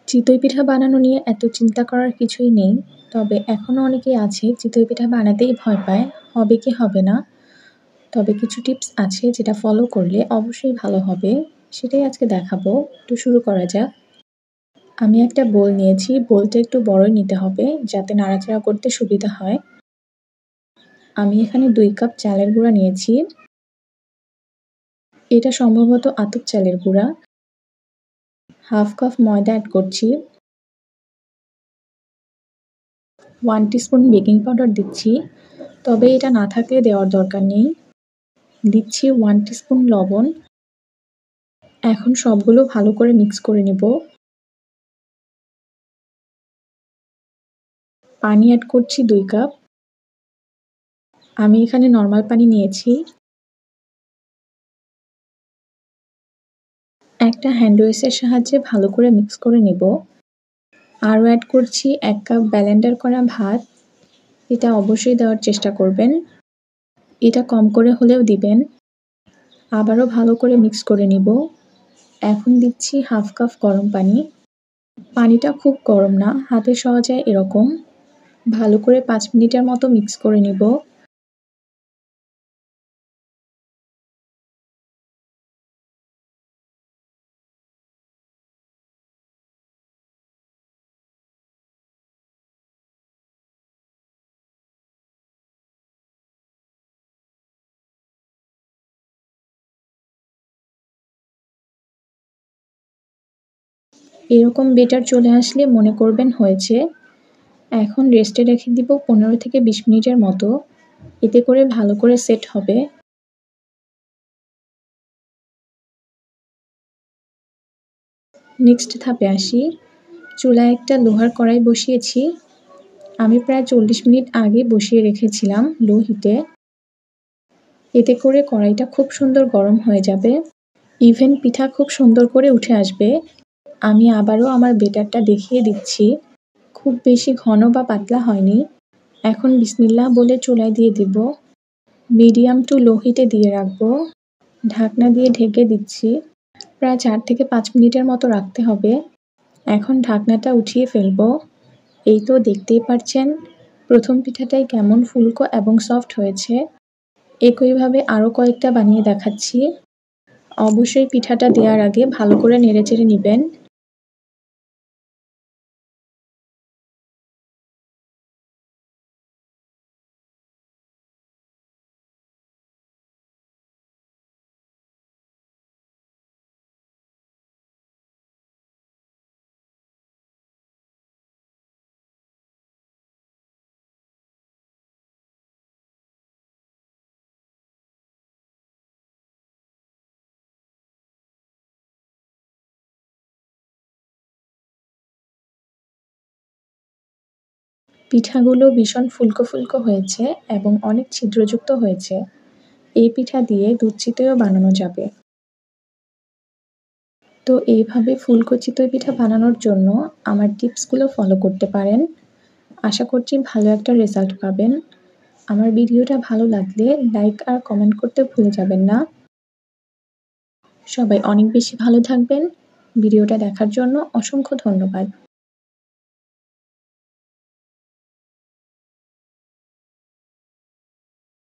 চিতই পিঠা বানানো নিয়ে এত চিন্তা করার কিছুই নেই। তবে এখনো অনেকেই আছে চিতই পিঠা বানাতেই ভয় পায়, হবে কি হবে না। তবে কিছু টিপস আছে যেটা ফলো করলে অবশ্যই ভালো হবে, সেটাই আজকে দেখাবো। তো শুরু করা যাক। আমি একটা বোল নিয়েছি, বোলটা একটু বড়ই নিতে হবে যাতে নাড়াচাড়া করতে সুবিধা হয়। আমি এখানে 2 কাপ চালের গুঁড়া নিয়েছি। এটা সম্ভবত আতপ চালের গুঁড়া। হাফ কাপ ময়দা অ্যাড করছি। 1 টিস্পুন বেকিং পাউডার দিচ্ছি, তবে এটা না থাকলে দেওয়ার দরকার নেই। দিচ্ছি 1 টিস্পুন লবণ। এখন সবগুলো ভালো করে মিক্স করে নিব। পানি অ্যাড করছি 2 কাপ। আমি এখানে নরমাল পানি নিয়েছি। একটা হ্যান্ড উইক্সের সাহায্যে ভালো করে মিক্স করে নিব। আরও অ্যাড করছি 1 কাপ ব্লেন্ডার করা ভাত। এটা অবশ্যই দেওয়ার চেষ্টা করবেন। এটা কম করে হলেও দিবেন। আবারও ভালো করে মিক্স করে নিব। এখন দিচ্ছি হাফ কাপ গরম পানি। পানিটা খুব গরম না, হাতে ছোঁয়া যায় এরকম। ভালো করে 5 মিনিটের মতো মিক্স করে নিব। এরকম বেটার চলে আসলে মনে করবেন হয়েছে। এখন রেস্টে রেখে দিব 15 থেকে 20 মিনিটের মতো। এতে করে ভালো করে সেট হবে। নেক্সট ধাপে আসি। চুলায় একটা লোহার কড়াই বসিয়েছি। আমি প্রায় 40 মিনিট আগে বসিয়ে রেখেছিলাম লো হিটে। এতে করে কড়াইটা খুব সুন্দর গরম হয়ে যাবে। ইভেন পিঠা খুব সুন্দর করে উঠে আসবে। আমি আবারও আমার বেটারটা দেখিয়ে দিচ্ছি। খুব বেশি ঘন বা পাতলা হয়নি। এখন বিসমিল্লাহ বলে চুলায় দিয়ে দিব। মিডিয়াম টু লো হিটে দিয়ে রাখবো। ঢাকনা দিয়ে ঢেকে দিচ্ছি। প্রায় 4 থেকে 5 মিনিটের মতো রাখতে হবে। এখন ঢাকনাটা উঠিয়ে ফেলবো। এই তো দেখতেই পারছেন প্রথম পিঠাটাই কেমন ফুলকো এবং সফট হয়েছে। একইভাবে আরও কয়েকটা বানিয়ে দেখাচ্ছি। অবশ্যই পিঠাটা দেওয়ার আগে ভালো করে নেড়েচেড়ে নিবেন। পিঠাগুলো ভীষণ ফুলকো ফুলকো হয়েছে এবং অনেক ছিদ্রযুক্ত হয়েছে। এই পিঠা দিয়ে দুধ চিতইও বানানো যাবে। তো এইভাবে ফুলকো চিতই পিঠা বানানোর জন্য আমার টিপসগুলো ফলো করতে পারেন। আশা করছি ভালো একটা রেজাল্ট পাবেন। আমার ভিডিওটা ভালো লাগলে লাইক আর কমেন্ট করতে ভুলে যাবেন না। সবাই অনেক বেশি ভালো থাকবেন। ভিডিওটা দেখার জন্য অসংখ্য ধন্যবাদ।